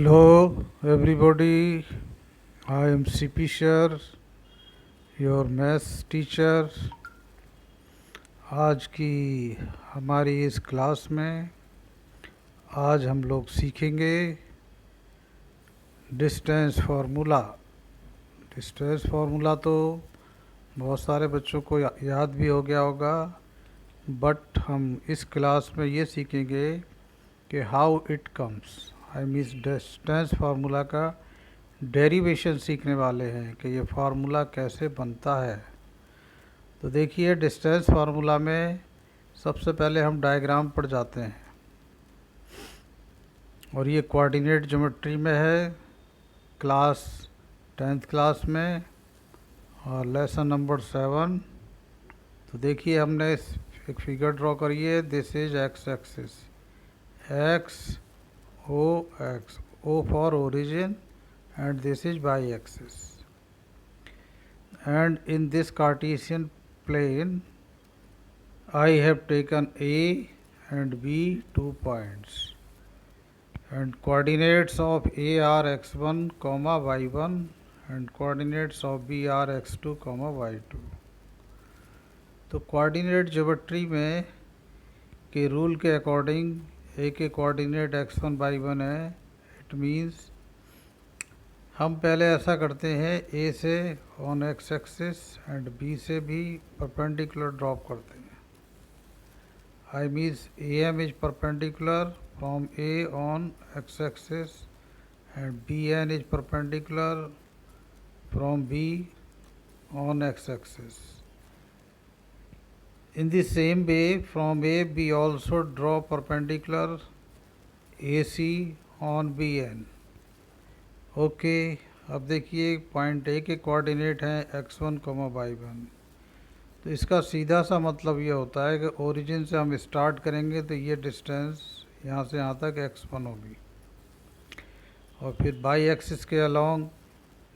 Hello, everybody. I am CP Sir, your maths teacher. आज की हमारी इस क्लास में आज हम लोग सीखेंगे डिस्टेंस फार्मूला। डिस्टेंस फार्मूला तो बहुत सारे बच्चों को याद भी हो गया होगा, बट हम इस क्लास में ये सीखेंगे कि how it comes. I means distance formula का डेरिवेशन सीखने वाले हैं कि ये फार्मूला कैसे बनता है। तो देखिए, डिस्टेंस फार्मूला में सबसे पहले हम डायग्राम पर जाते हैं और ये कोऑर्डिनेट ज्योमेट्री में है, क्लास 10th क्लास में और लेसन नंबर 7। तो देखिए, हमने एक फिगर ड्रॉ करी है। This is x axis, x O for origin, and this is y-axis, and in this Cartesian plane I have taken A and B 2 points, and coordinates of A are x1 comma y1 and coordinates of B are x2 comma y2। तो coordinate geometry में के rule के according ए के coordinate x1 y1 है। It means हम पहले ऐसा करते हैं, ए से on x axis and B से भी परपेंडिकुलर ड्रॉप करते हैं। I means A M is perpendicular from A on x axis and B N is perpendicular from B on x axis. In the same way from A B also draw perpendicular A C on B N. Okay, अब देखिए, point A के coordinate हैं x1 y1। तो इसका सीधा सा मतलब ये होता है कि ओरिजिन से हम स्टार्ट करेंगे तो ये डिस्टेंस यहाँ से यहाँ तक x1 होगी, और फिर बाई एक्सिस के अलोंग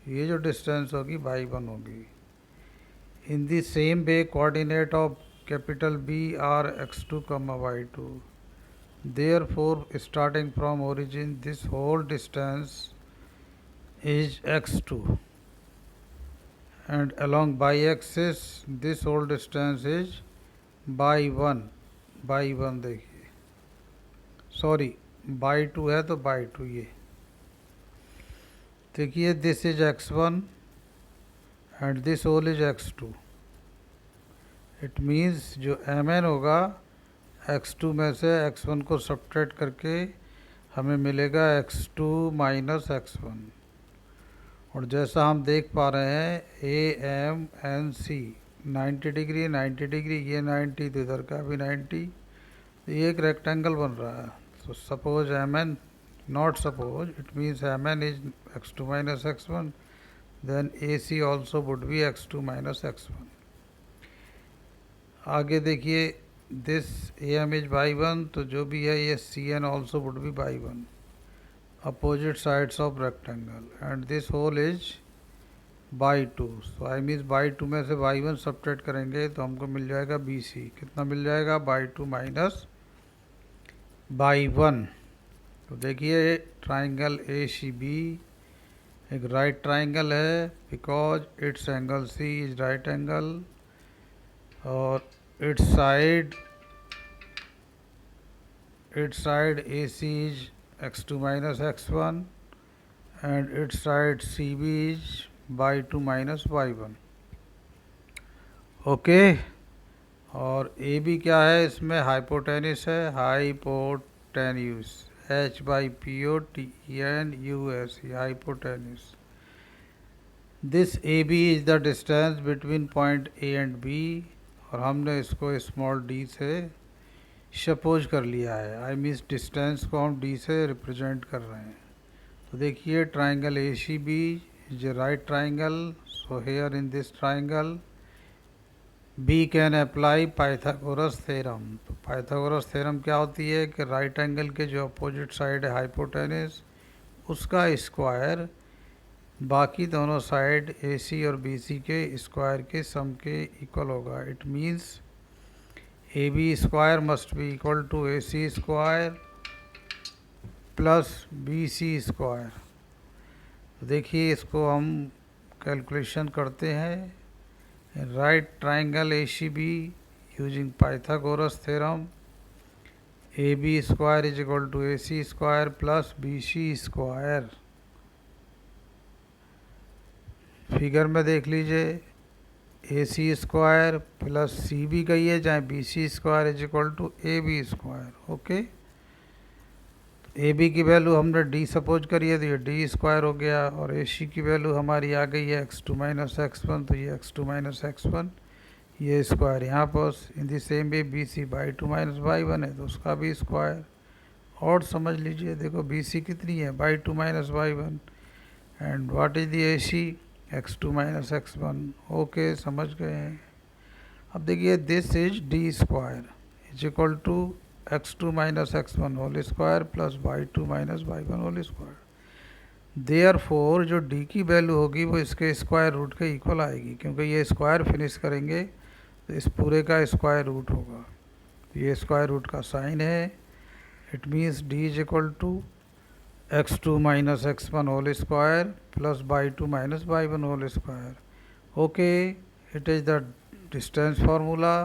ये जो डिस्टेंस होगी y1 होगी। In the same way coordinate of capital B are x2 y2। Therefore starting from origin this whole distance is x2 and along y-axis this whole distance is y1। देखिए, sorry y2 है तो y2। ये देखिए, this is x1 and this whole is x2। It means जो mn होगा x2 में से x1 को सब्ट्रैक्ट करके हमें मिलेगा x2 माइनस x1। और जैसा हम देख पा रहे हैं, A M N C 90 degree 90 degree, ये 90 तो इधर का भी 90, तो ये एक रेक्टेंगल बन रहा है। तो suppose M N, not suppose, it means M N is x2 minus x1, then A C also would be x2 minus x1। आगे देखिए, this A M is y1, तो जो भी है ये C N also would be y1, opposite sides of rectangle, and this whole is y2। so I means y2 में से y1 subtract करेंगे तो हमको मिल जाएगा BC। कितना मिल जाएगा? y2 minus y1। तो देखिए, ट्राइंगल ACB एक राइट ट्राइंगल है because its angle C is right angle, और its side AC is x2 minus x1 and its side CB is y2 minus y1। Okay, और AB क्या है? इसमें hypotenuse है, hypotenuse, HYPOTENUS, hypotenuse. This AB is the distance between point A and B, और हमने इसको small d से suppose कर लिया है। आई मीन्स डिस्टेंस को हम d से रिप्रेजेंट कर रहे हैं। तो देखिए, triangle ACB is a right triangle, so here in this triangle B can apply Pythagoras theorem. तो पाइथागोरस थ्योरम क्या होती है कि राइट एंगल के जो अपोजिट साइड है हाइपोटेनिस, उसका स्क्वायर बाकी दोनों साइड AC और BC के स्क्वायर के सम के इक्वल होगा। It means AB square must be equal to AC square plus B C square. देखिए इसको हम कैलकुलेशन करते हैं। Right triangle A C B using Pythagoras theorem, A B square is equal to A C square plus B C square. Figure में देख लीजिए, A C square plus C B गई है, जहाँ B C square is equal to A B square. Okay, A B की value हमने D suppose करी है तो ये डी स्क्वायर हो गया, और ए सी की वैल्यू हमारी आ गई है x two minus x one, तो ये x two minus x one, ये स्क्वायर यहाँ पर in the same way b c by two minus by one है तो उसका भी स्क्वायर। और समझ लीजिए, देखो बी सी कितनी है, y two minus by one, and what is the A C, x two minus x one. Okay, समझ गए हैं। अब देखिए, this is D square is equal to x two minus x one whole square plus y two minus by one whole square. Therefore जो D की value होगी वो इसके स्क्वायर रूट के इक्वल आएगी, क्योंकि ये स्क्वायर फिनिश करेंगे तो इस पूरे का स्क्वायर रूट होगा। तो ये स्क्वायर रूट का साइन है। It means D is equal to x two minus x one whole square plus y two minus by one whole square. Okay, it is the distance formula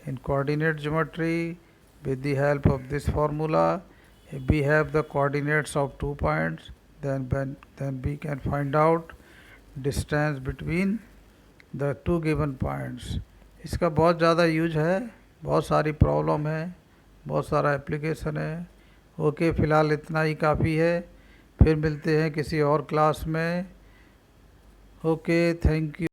in coordinate geometry. With the help of this formula, if we have the coordinates of 2 points, then we can find out distance between the two given points. इसका बहुत ज़्यादा use है, बहुत सारी problem है, बहुत सारा application है। ओके, फ़िलहाल इतना ही काफ़ी है, फिर मिलते हैं किसी और क्लास में। Okay, thank you.